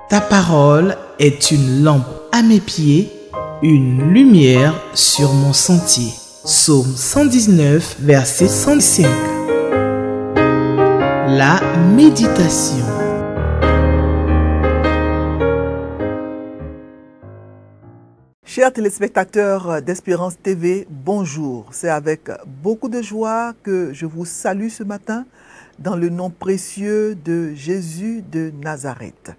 Ta parole est une lampe à mes pieds, une lumière sur mon sentier. Psaume 119, verset 105. La méditation. Chers téléspectateurs d'Espérance TV, bonjour. C'est avec beaucoup de joie que je vous salue ce matin dans le nom précieux de Jésus de Nazareth.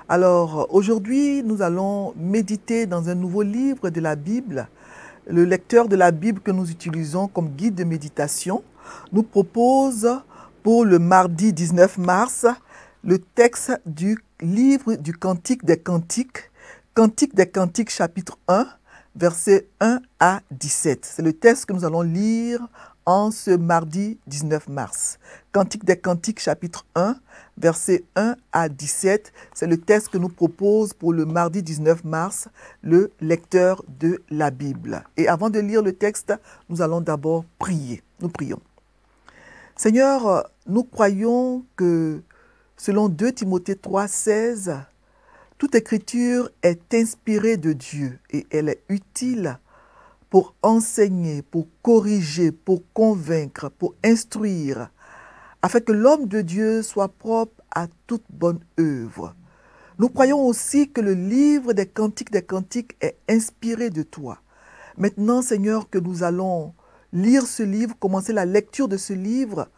Alors aujourd'hui, nous allons méditer dans un nouveau livre de la Bible. Le lecteur de la Bible que nous utilisons comme guide de méditation nous propose pour le mardi 19 mars le texte du livre du Cantique des Cantiques, Cantique des Cantiques chapitre 1, versets 1 à 17. C'est le texte que nous allons lire en ce mardi 19 mars. Cantique des Cantiques chapitre 1, versets 1 à 17. C'est le texte que nous propose pour le mardi 19 mars le lecteur de la Bible. Et avant de lire le texte, nous allons d'abord prier. Nous prions. Seigneur, nous croyons que selon 2 Timothée 3, 16, toute écriture est inspirée de Dieu et elle est utile pour enseigner, pour corriger, pour convaincre, pour instruire, afin que l'homme de Dieu soit propre à toute bonne œuvre. Nous croyons aussi que le livre des Cantiques est inspiré de toi. Maintenant, Seigneur, que nous allons lire ce livre, commencer la lecture de ce livre,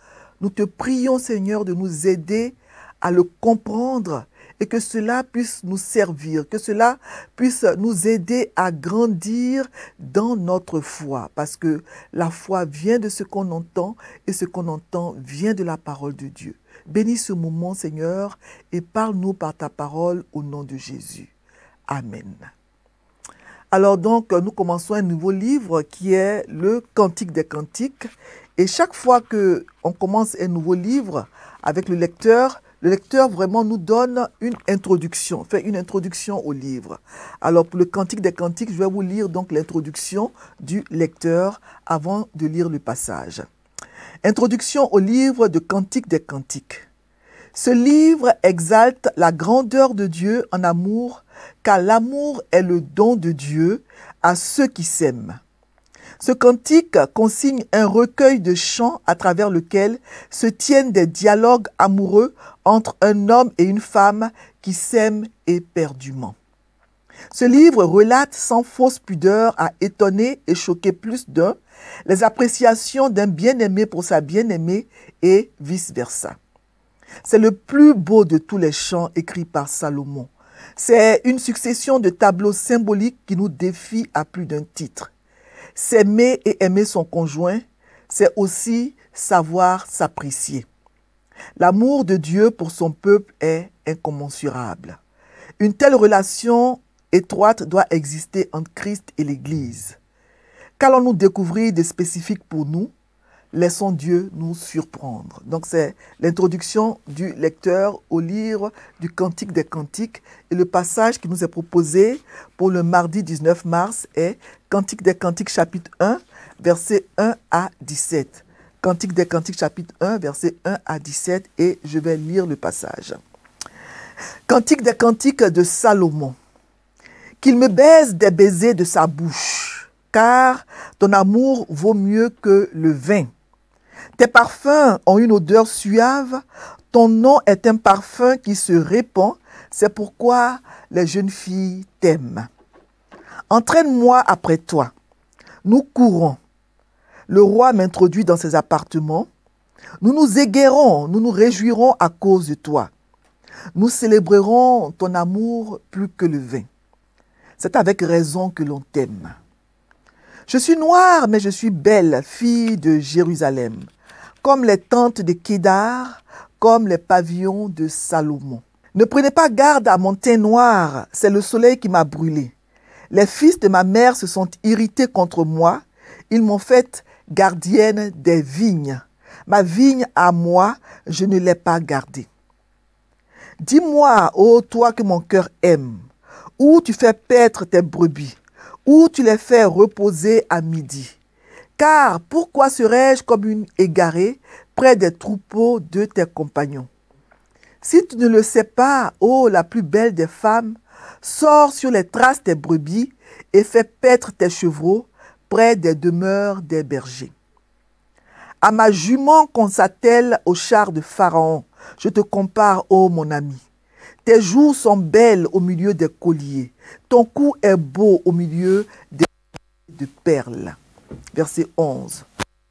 nous te prions, Seigneur, de nous aider à le comprendre et que cela puisse nous servir, que cela puisse nous aider à grandir dans notre foi. Parce que la foi vient de ce qu'on entend et ce qu'on entend vient de la parole de Dieu. Bénis ce moment, Seigneur, et parle-nous par ta parole au nom de Jésus. Amen. Alors donc, nous commençons un nouveau livre qui est le Cantique des Cantiques. Et chaque fois qu'on commence un nouveau livre avec le lecteur vraiment nous donne une introduction, fait une introduction au livre. Alors pour le Cantique des Cantiques, je vais vous lire donc l'introduction du lecteur avant de lire le passage. Introduction au livre de Cantique des Cantiques. Ce livre exalte la grandeur de Dieu en amour, car l'amour est le don de Dieu à ceux qui s'aiment. Ce cantique consigne un recueil de chants à travers lequel se tiennent des dialogues amoureux entre un homme et une femme qui s'aiment éperdument. Ce livre relate sans fausse pudeur à étonner et choquer plus d'un les appréciations d'un bien-aimé pour sa bien-aimée et vice-versa. C'est le plus beau de tous les chants écrits par Salomon. C'est une succession de tableaux symboliques qui nous défient à plus d'un titre. S'aimer et aimer son conjoint, c'est aussi savoir s'apprécier. L'amour de Dieu pour son peuple est incommensurable. Une telle relation étroite doit exister entre Christ et l'Église. Qu'allons-nous découvrir de spécifique pour nous? Laissons Dieu nous surprendre. Donc c'est l'introduction du lecteur au livre du Cantique des Cantiques. Et le passage qui nous est proposé pour le mardi 19 mars est Cantique des Cantiques chapitre 1, versets 1 à 17. Cantique des Cantiques chapitre 1, versets 1 à 17. Et je vais lire le passage. Cantique des Cantiques de Salomon. Qu'il me baise des baisers de sa bouche, car ton amour vaut mieux que le vin. Tes parfums ont une odeur suave, ton nom est un parfum qui se répand, c'est pourquoi les jeunes filles t'aiment. Entraîne-moi après toi, nous courons. Le roi m'introduit dans ses appartements. Nous nous égaierons, nous nous réjouirons à cause de toi. Nous célébrerons ton amour plus que le vin. C'est avec raison que l'on t'aime. Je suis noire, mais je suis belle, fille de Jérusalem, comme les tentes de Kédar, comme les pavillons de Salomon. Ne prenez pas garde à mon teint noir, c'est le soleil qui m'a brûlé. Les fils de ma mère se sont irrités contre moi, ils m'ont faite gardienne des vignes. Ma vigne à moi, je ne l'ai pas gardée. Dis-moi, ô toi que mon cœur aime, où tu fais paître tes brebis, où tu les fais reposer à midi. Car pourquoi serais-je comme une égarée près des troupeaux de tes compagnons? Si tu ne le sais pas, ô la plus belle des femmes, sors sur les traces des brebis et fais paître tes chevreaux près des demeures des bergers. À ma jument qu'on s'attelle au char de Pharaon, je te compare, ô mon ami. Tes joues sont belles au milieu des colliers. Ton cou est beau au milieu des de perles. Verset 11.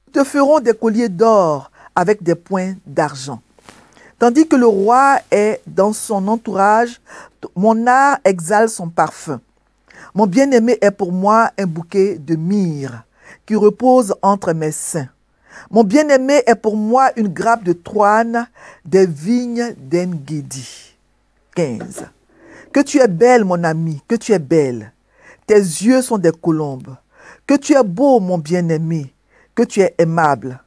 Nous te ferons des colliers d'or avec des points d'argent. Tandis que le roi est dans son entourage, mon art exhale son parfum. Mon bien-aimé est pour moi un bouquet de myrrhe qui repose entre mes seins. Mon bien-aimé est pour moi une grappe de Troane des vignes d'En-Gedi. 15. Que tu es belle, mon ami, que tu es belle. Tes yeux sont des colombes. Que tu es beau, mon bien-aimé, que tu es aimable.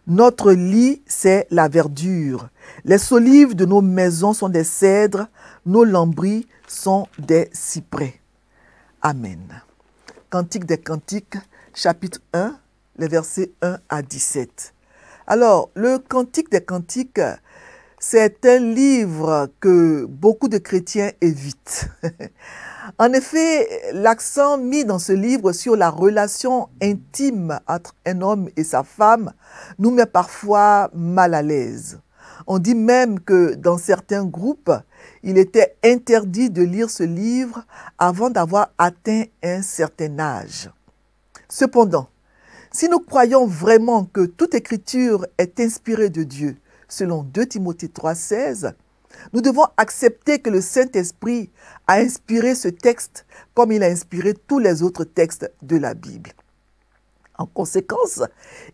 Notre lit, c'est la verdure. Les solives de nos maisons sont des cèdres. Nos lambris sont des cyprès. Amen. Cantique des Cantiques, chapitre 1, les versets 1 à 17. Alors, le Cantique des Cantiques, c'est un livre que beaucoup de chrétiens évitent. En effet, l'accent mis dans ce livre sur la relation intime entre un homme et sa femme nous met parfois mal à l'aise. On dit même que dans certains groupes, il était interdit de lire ce livre avant d'avoir atteint un certain âge. Cependant, si nous croyons vraiment que toute écriture est inspirée de Dieu, selon 2 Timothée 3,16, nous devons accepter que le Saint-Esprit a inspiré ce texte comme il a inspiré tous les autres textes de la Bible. En conséquence,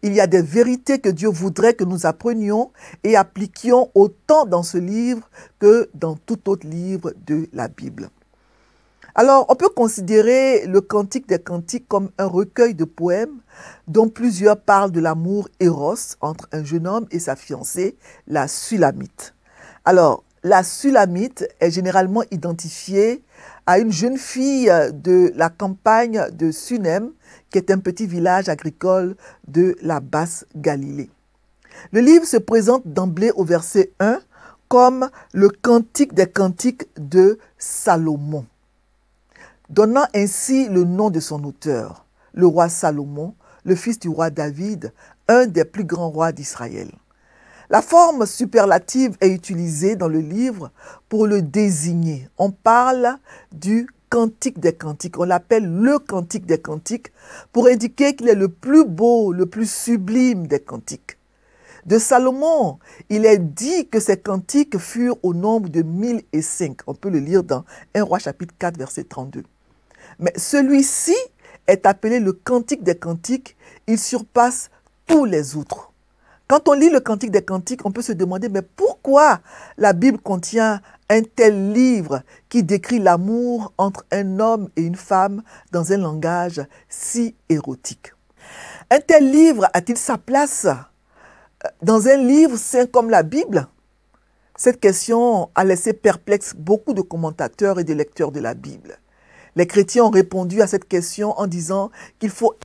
il y a des vérités que Dieu voudrait que nous apprenions et appliquions autant dans ce livre que dans tout autre livre de la Bible. Alors, on peut considérer le Cantique des Cantiques comme un recueil de poèmes dont plusieurs parlent de l'amour éros entre un jeune homme et sa fiancée, la Sulamite. Alors, la Sulamite est généralement identifiée à une jeune fille de la campagne de Sunem, qui est un petit village agricole de la basse Galilée. Le livre se présente d'emblée au verset 1 comme le Cantique des Cantiques de Salomon, donnant ainsi le nom de son auteur, le roi Salomon, le fils du roi David, un des plus grands rois d'Israël. La forme superlative est utilisée dans le livre pour le désigner. On parle du Cantique des Cantiques. On l'appelle le Cantique des Cantiques pour indiquer qu'il est le plus beau, le plus sublime des cantiques. De Salomon, il est dit que ses cantiques furent au nombre de 1005. On peut le lire dans 1 Roi chapitre 4, verset 32. Mais celui-ci est appelé le Cantique des Cantiques. Il surpasse tous les autres. Quand on lit le Cantique des Cantiques, on peut se demander, mais pourquoi la Bible contient un tel livre qui décrit l'amour entre un homme et une femme dans un langage si érotique? Un tel livre a-t-il sa place dans un livre saint comme la Bible? Cette question a laissé perplexe beaucoup de commentateurs et de lecteurs de la Bible. Les chrétiens ont répondu à cette question en disant qu'il faut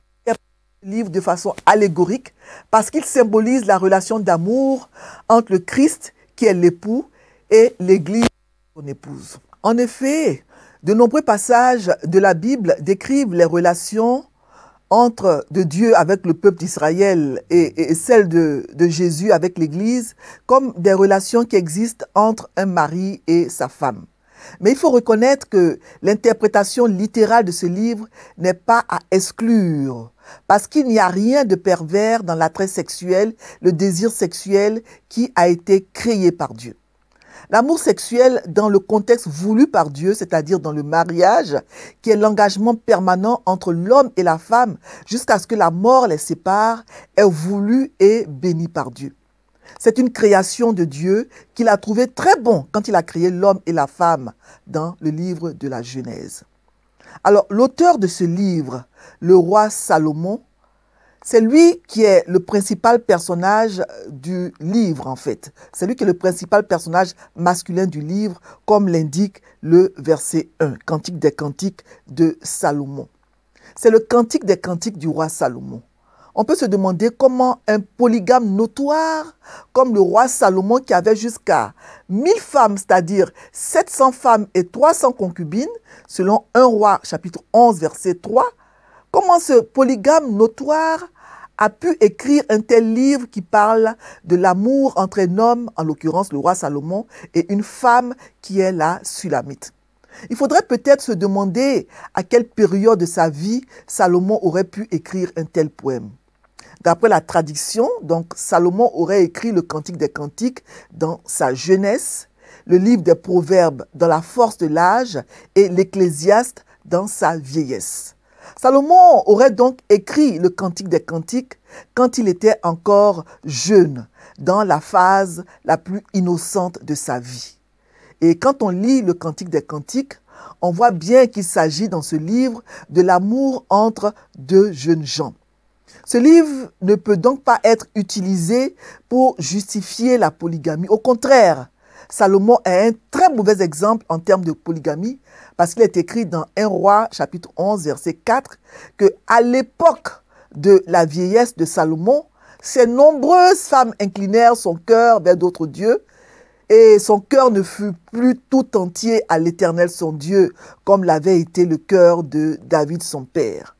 livre de façon allégorique parce qu'il symbolise la relation d'amour entre le Christ qui est l'époux et l'Église son épouse. En effet, de nombreux passages de la Bible décrivent les relations de Dieu avec le peuple d'Israël et celles de Jésus avec l'Église comme des relations qui existent entre un mari et sa femme. Mais il faut reconnaître que l'interprétation littérale de ce livre n'est pas à exclure, parce qu'il n'y a rien de pervers dans l'attrait sexuel, le désir sexuel qui a été créé par Dieu. L'amour sexuel dans le contexte voulu par Dieu, c'est-à-dire dans le mariage, qui est l'engagement permanent entre l'homme et la femme jusqu'à ce que la mort les sépare, est voulu et béni par Dieu. C'est une création de Dieu qu'il a trouvé très bon quand il a créé l'homme et la femme dans le livre de la Genèse. Alors, l'auteur de ce livre, le roi Salomon, c'est lui qui est le principal personnage du livre, en fait. C'est lui qui est le principal personnage masculin du livre, comme l'indique le verset 1, Cantique des Cantiques de Salomon. C'est le Cantique des Cantiques du roi Salomon. On peut se demander comment un polygame notoire, comme le roi Salomon qui avait jusqu'à 1000 femmes, c'est-à-dire 700 femmes et 300 concubines, selon 1 Roi chapitre 11 verset 3, comment ce polygame notoire a pu écrire un tel livre qui parle de l'amour entre un homme, en l'occurrence le roi Salomon, et une femme qui est la Sulamite. Il faudrait peut-être se demander à quelle période de sa vie Salomon aurait pu écrire un tel poème. D'après la tradition, donc, Salomon aurait écrit le Cantique des Cantiques dans sa jeunesse, le livre des Proverbes dans la force de l'âge et l'Ecclésiaste dans sa vieillesse. Salomon aurait donc écrit le Cantique des Cantiques quand il était encore jeune, dans la phase la plus innocente de sa vie. Et quand on lit le Cantique des Cantiques, on voit bien qu'il s'agit dans ce livre de l'amour entre deux jeunes gens. Ce livre ne peut donc pas être utilisé pour justifier la polygamie. Au contraire, Salomon est un très mauvais exemple en termes de polygamie parce qu'il est écrit dans 1 Roi chapitre 11 verset 4 que à l'époque de la vieillesse de Salomon, ses nombreuses femmes inclinèrent son cœur vers d'autres dieux et son cœur ne fut plus tout entier à l'Éternel son Dieu comme l'avait été le cœur de David son père.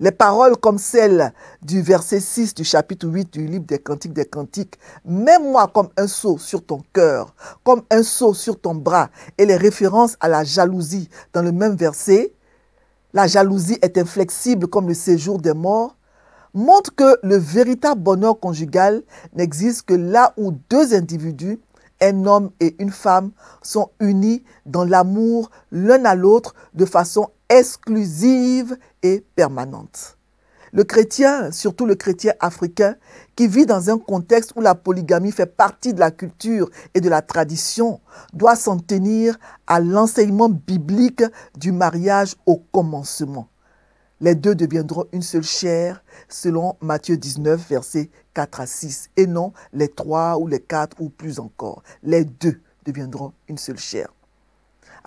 Les paroles comme celles du verset 6 du chapitre 8 du livre des Cantiques des Cantiques, « Mets-moi comme un sceau sur ton cœur, comme un sceau sur ton bras » et les références à la jalousie dans le même verset, « La jalousie est inflexible comme le séjour des morts » montrent que le véritable bonheur conjugal n'existe que là où deux individus, un homme et une femme, sont unis dans l'amour l'un à l'autre de façon exclusive et permanente. Le chrétien, surtout le chrétien africain, qui vit dans un contexte où la polygamie fait partie de la culture et de la tradition, doit s'en tenir à l'enseignement biblique du mariage au commencement. Les deux deviendront une seule chair, selon Matthieu 19, versets 4 à 6, et non les 3 ou les 4 ou plus encore. Les deux deviendront une seule chair.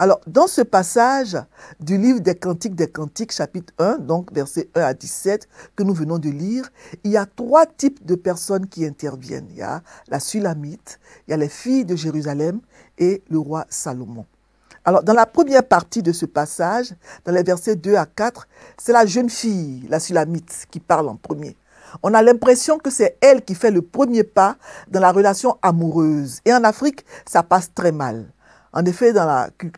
Alors, dans ce passage du livre des Cantiques, chapitre 1, donc versets 1 à 17, que nous venons de lire, il y a 3 types de personnes qui interviennent. Il y a la Sulamite, il y a les filles de Jérusalem et le roi Salomon. Alors, dans la première partie de ce passage, dans les versets 2 à 4, c'est la jeune fille, la Sulamite, qui parle en premier. On a l'impression que c'est elle qui fait le premier pas dans la relation amoureuse. Et en Afrique, ça passe très mal. En effet, dans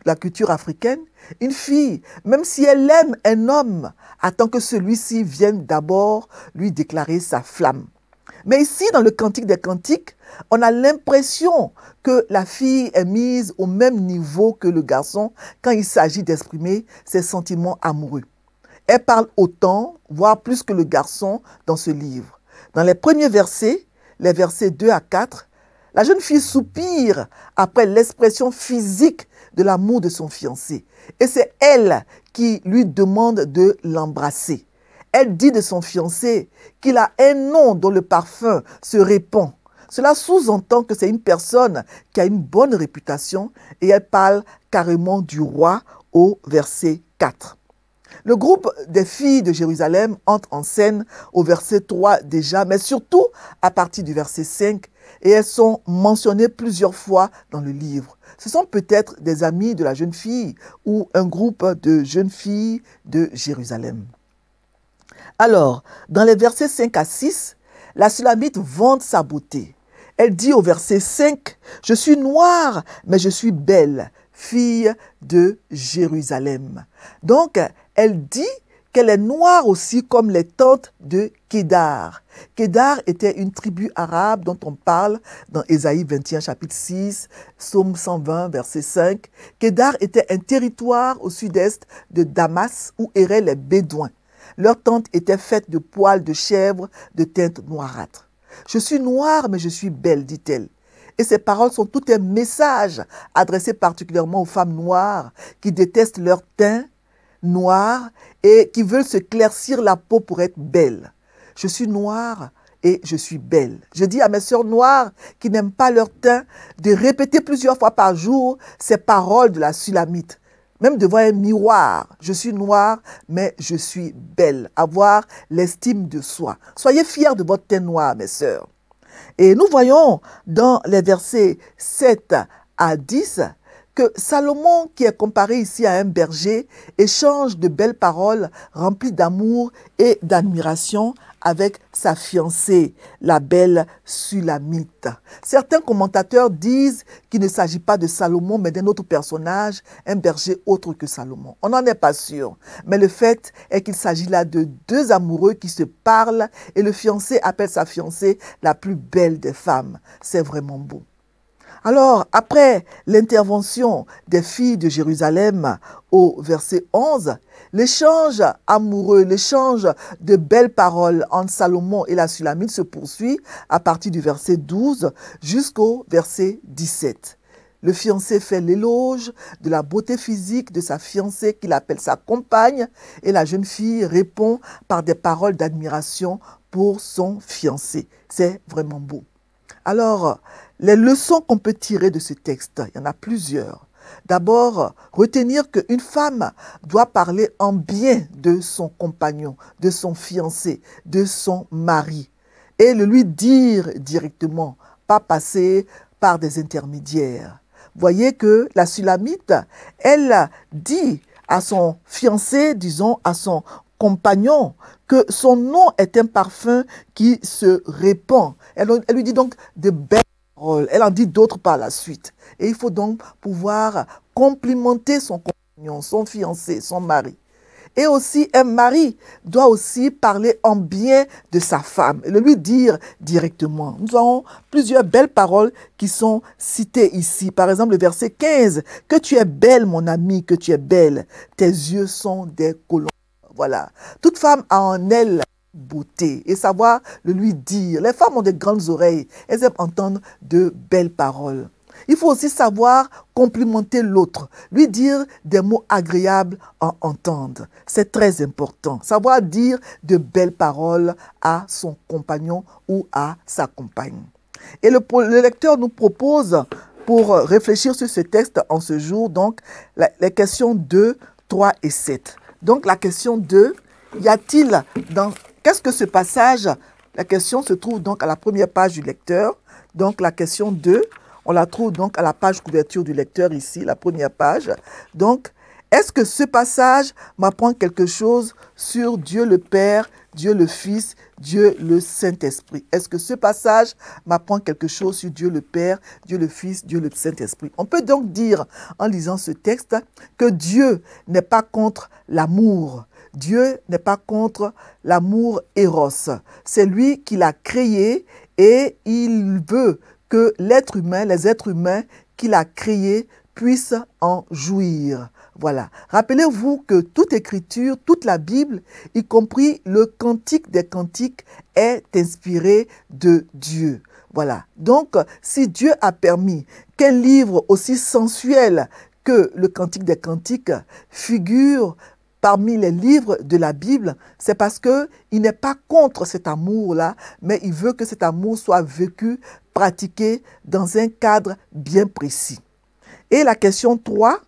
la culture africaine, une fille, même si elle aime un homme, attend que celui-ci vienne d'abord lui déclarer sa flamme. Mais ici, dans le Cantique des Cantiques, on a l'impression que la fille est mise au même niveau que le garçon quand il s'agit d'exprimer ses sentiments amoureux. Elle parle autant, voire plus que le garçon dans ce livre. Dans les premiers versets, les versets 2 à 4, la jeune fille soupire après l'expression physique de l'amour de son fiancé. Et c'est elle qui lui demande de l'embrasser. Elle dit de son fiancé qu'il a un nom dont le parfum se répand. Cela sous-entend que c'est une personne qui a une bonne réputation et elle parle carrément du roi au verset 4. Le groupe des filles de Jérusalem entre en scène au verset 3 déjà, mais surtout à partir du verset 5, et elles sont mentionnées plusieurs fois dans le livre. Ce sont peut-être des amis de la jeune fille ou un groupe de jeunes filles de Jérusalem. Alors, dans les versets 5 à 6, la Sulamite vante sa beauté. Elle dit au verset 5, « Je suis noire, mais je suis belle, fille de Jérusalem. » Donc, elle dit qu'elle est noire aussi comme les tantes de Kédar. Kédar était une tribu arabe dont on parle dans Ésaïe 21, chapitre 6, Psaume 120, verset 5. Kédar était un territoire au sud-est de Damas où erraient les Bédouins. Leur tente était faite de poils de chèvre de teinte noirâtre. « Je suis noire, mais je suis belle, dit-elle. » Et ces paroles sont tout un message adressé particulièrement aux femmes noires qui détestent leur teint noir et qui veulent se claircir la peau pour être belles. Je suis noire et je suis belle. Je dis à mes sœurs noires qui n'aiment pas leur teint de répéter plusieurs fois par jour ces paroles de la Sulamite. Même devant un miroir, je suis noire, mais je suis belle. Avoir l'estime de soi. Soyez fiers de votre teint noir, mes sœurs. Et nous voyons dans les versets 7 à 10 que Salomon, qui est comparé ici à un berger, échange de belles paroles remplies d'amour et d'admiration avec sa fiancée, la belle Sulamite. Certains commentateurs disent qu'il ne s'agit pas de Salomon, mais d'un autre personnage, un berger autre que Salomon. On n'en est pas sûr, mais le fait est qu'il s'agit là de deux amoureux qui se parlent et le fiancé appelle sa fiancée la plus belle des femmes. C'est vraiment beau. Alors, après l'intervention des filles de Jérusalem au verset 11, l'échange amoureux, l'échange de belles paroles entre Salomon et la Sulamite se poursuit à partir du verset 12 jusqu'au verset 17. Le fiancé fait l'éloge de la beauté physique de sa fiancée qu'il appelle sa compagne et la jeune fille répond par des paroles d'admiration pour son fiancé. C'est vraiment beau. Alors, les leçons qu'on peut tirer de ce texte, il y en a plusieurs. D'abord, retenir qu'une femme doit parler en bien de son compagnon, de son fiancé, de son mari, et le lui dire directement, pas passer par des intermédiaires. Voyez que la Sulamite, elle dit à son fiancé, disons à son compagnon, que son nom est un parfum qui se répand. Elle lui dit donc de belles paroles. Elle en dit d'autres par la suite. Et il faut donc pouvoir complimenter son compagnon, son fiancé, son mari. Et aussi, un mari doit aussi parler en bien de sa femme et le lui dire directement. Nous avons plusieurs belles paroles qui sont citées ici. Par exemple, le verset 15. « Que tu es belle, mon ami, que tu es belle. Tes yeux sont des colombes. » Voilà. Toute femme a en elle beauté et savoir le lui dire. Les femmes ont de grandes oreilles. Elles aiment entendre de belles paroles. Il faut aussi savoir complimenter l'autre, lui dire des mots agréables à entendre. C'est très important. Savoir dire de belles paroles à son compagnon ou à sa compagne. Et le lecteur nous propose, pour réfléchir sur ce texte en ce jour, donc les questions 2, 3 et 7. Donc la question 2, y a-t-il dans... Qu'est-ce que ce passage? La question se trouve donc à la première page du lecteur. Donc la question 2, on la trouve donc à la page couverture du lecteur ici, la première page. Donc, est-ce que ce passage m'apprend quelque chose sur Dieu le Père, Dieu le Fils, Dieu le Saint-Esprit? Est-ce que ce passage m'apprend quelque chose sur Dieu le Père, Dieu le Fils, Dieu le Saint-Esprit? On peut donc dire, en lisant ce texte, que Dieu n'est pas contre l'amour. Dieu n'est pas contre l'amour éros. C'est lui qui l'a créé et il veut que l'être humain, les êtres humains qu'il a créés puissent en jouir. Voilà. Rappelez-vous que toute écriture, toute la Bible, y compris le Cantique des Cantiques, est inspiré de Dieu. Voilà. Donc, si Dieu a permis qu'un livre aussi sensuel que le Cantique des Cantiques figure parmi les livres de la Bible, c'est parce qu'il n'est pas contre cet amour-là, mais il veut que cet amour soit vécu, pratiqué dans un cadre bien précis. Et la question 3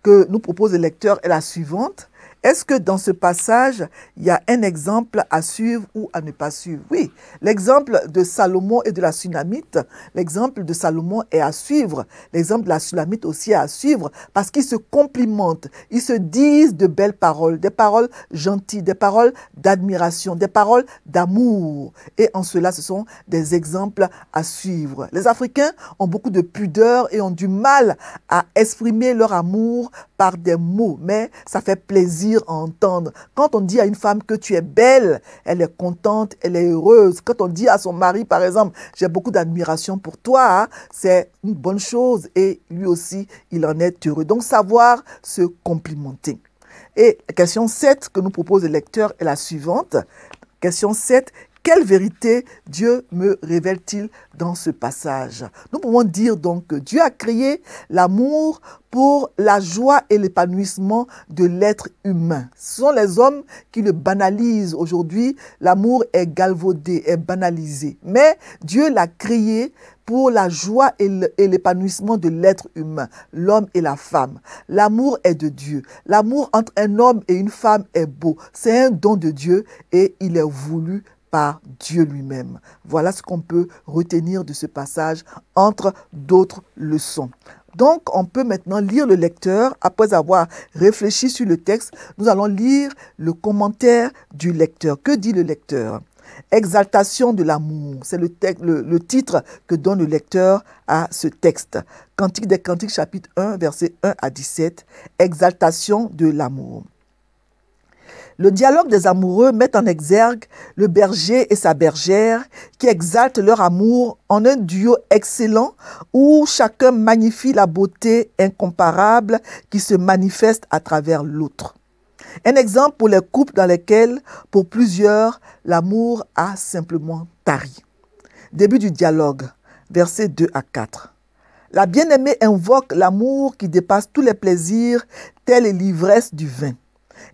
que nous propose le lecteur est la suivante. Est-ce que dans ce passage, il y a un exemple à suivre ou à ne pas suivre? Oui, l'exemple de Salomon et de la Sulamite, l'exemple de Salomon est à suivre. L'exemple de la Sulamite aussi est à suivre parce qu'ils se complimentent, ils se disent de belles paroles, des paroles gentilles, des paroles d'admiration, des paroles d'amour. Et en cela, ce sont des exemples à suivre. Les Africains ont beaucoup de pudeur et ont du mal à exprimer leur amour par des mots, mais ça fait plaisir à entendre. Quand on dit à une femme que tu es belle, elle est contente, elle est heureuse. Quand on dit à son mari, par exemple, j'ai beaucoup d'admiration pour toi, hein, c'est une bonne chose et lui aussi, il en est heureux. Donc, savoir se complimenter. Et la question 7 que nous propose le lecteur est la suivante. Question 7. Quelle vérité Dieu me révèle-t-il dans ce passage? Nous pouvons dire donc que Dieu a créé l'amour pour la joie et l'épanouissement de l'être humain. Ce sont les hommes qui le banalisent aujourd'hui. L'amour est galvaudé, est banalisé. Mais Dieu l'a créé pour la joie et l'épanouissement de l'être humain, l'homme et la femme. L'amour est de Dieu. L'amour entre un homme et une femme est beau. C'est un don de Dieu et il est voulu par Dieu lui-même. Voilà ce qu'on peut retenir de ce passage entre d'autres leçons. Donc, on peut maintenant lire le lecteur. Après avoir réfléchi sur le texte, nous allons lire le commentaire du lecteur. Que dit le lecteur? Exaltation de l'amour, c'est le titre que donne le lecteur à ce texte. Cantique des Cantiques, chapitre 1, versets 1 à 17. Exaltation de l'amour. Le dialogue des amoureux met en exergue le berger et sa bergère qui exaltent leur amour en un duo excellent où chacun magnifie la beauté incomparable qui se manifeste à travers l'autre. Un exemple pour les couples dans lesquels, pour plusieurs, l'amour a simplement tari. Début du dialogue, versets 2 à 4. La bien-aimée invoque l'amour qui dépasse tous les plaisirs, telle est l'ivresse du vin.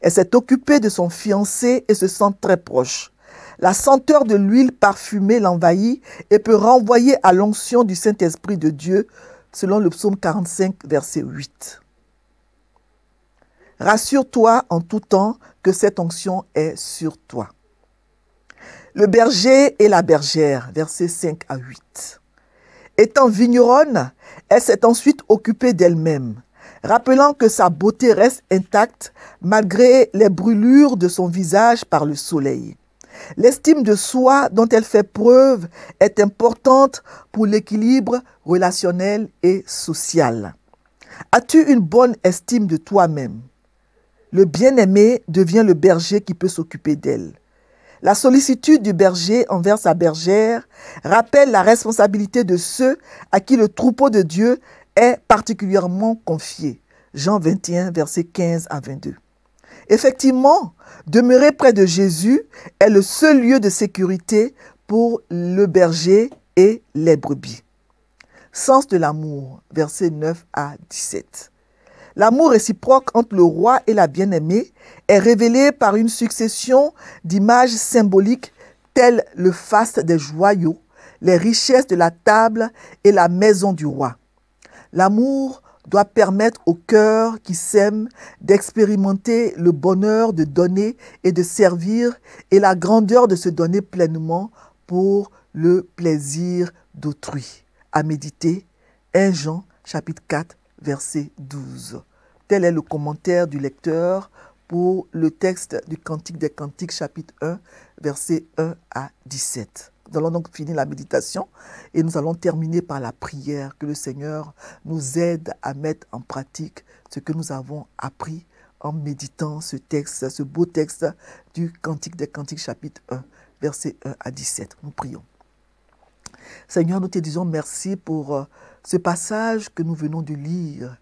Elle s'est occupée de son fiancé et se sent très proche. La senteur de l'huile parfumée l'envahit et peut renvoyer à l'onction du Saint-Esprit de Dieu, selon le psaume 45, verset 8. Rassure-toi en tout temps que cette onction est sur toi. Le berger et la bergère, versets 5 à 8. Étant vigneronne, elle s'est ensuite occupée d'elle-même, rappelant que sa beauté reste intacte malgré les brûlures de son visage par le soleil. L'estime de soi dont elle fait preuve est importante pour l'équilibre relationnel et social. As-tu une bonne estime de toi-même? Le bien-aimé devient le berger qui peut s'occuper d'elle. La sollicitude du berger envers sa bergère rappelle la responsabilité de ceux à qui le troupeau de Dieu est particulièrement confié. Jean 21, versets 15 à 22. Effectivement, demeurer près de Jésus est le seul lieu de sécurité pour le berger et les brebis. Sens de l'amour, versets 9 à 17. L'amour réciproque entre le roi et la bien-aimée est révélé par une succession d'images symboliques telles le faste des joyaux, les richesses de la table et la maison du roi. L'amour doit permettre au cœur qui s'aime d'expérimenter le bonheur de donner et de servir et la grandeur de se donner pleinement pour le plaisir d'autrui. À méditer, 1 Jean chapitre 4, verset 12. Tel est le commentaire du lecteur pour le texte du Cantique des Cantiques, chapitre 1, versets 1 à 17. Nous allons donc finir la méditation et nous allons terminer par la prière. Que le Seigneur nous aide à mettre en pratique ce que nous avons appris en méditant ce texte, ce beau texte du Cantique des Cantiques, chapitre 1, versets 1 à 17. Nous prions. Seigneur, nous te disons merci pour ce passage que nous venons de lire.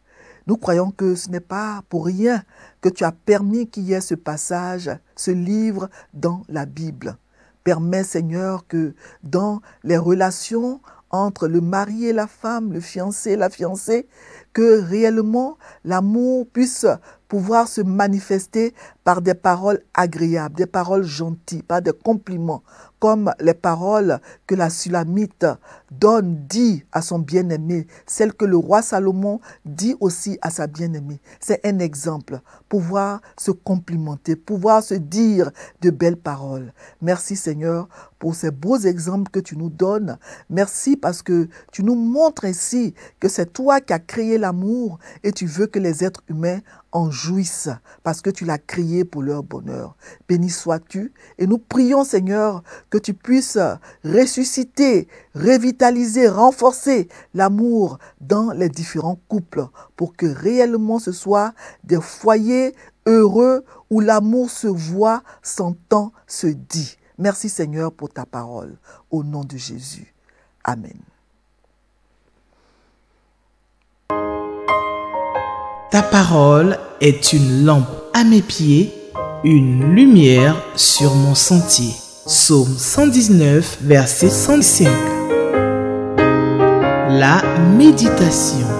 Nous croyons que ce n'est pas pour rien que tu as permis qu'il y ait ce passage, ce livre dans la Bible. Permets, Seigneur, que dans les relations entre le mari et la femme, le fiancé et la fiancée, que réellement l'amour puisse pouvoir se manifester par des paroles agréables, des paroles gentilles, par des compliments, comme les paroles que la Sulamite dit à son bien-aimé, celles que le roi Salomon dit aussi à sa bien-aimée. C'est un exemple, pouvoir se complimenter, pouvoir se dire de belles paroles. Merci Seigneur pour ces beaux exemples que tu nous donnes. Merci parce que tu nous montres ici que c'est toi qui as créé l'amour et tu veux que les êtres humains en jouissent parce que tu l'as créé pour leur bonheur. Béni sois-tu et nous prions Seigneur que tu puisses ressusciter, revitaliser, renforcer l'amour dans les différents couples pour que réellement ce soit des foyers heureux où l'amour se voit, s'entend, se dit. Merci Seigneur pour ta parole. Au nom de Jésus. Amen. Ta parole est une lampe à mes pieds, une lumière sur mon sentier. Psaume 119, verset 105. La méditation.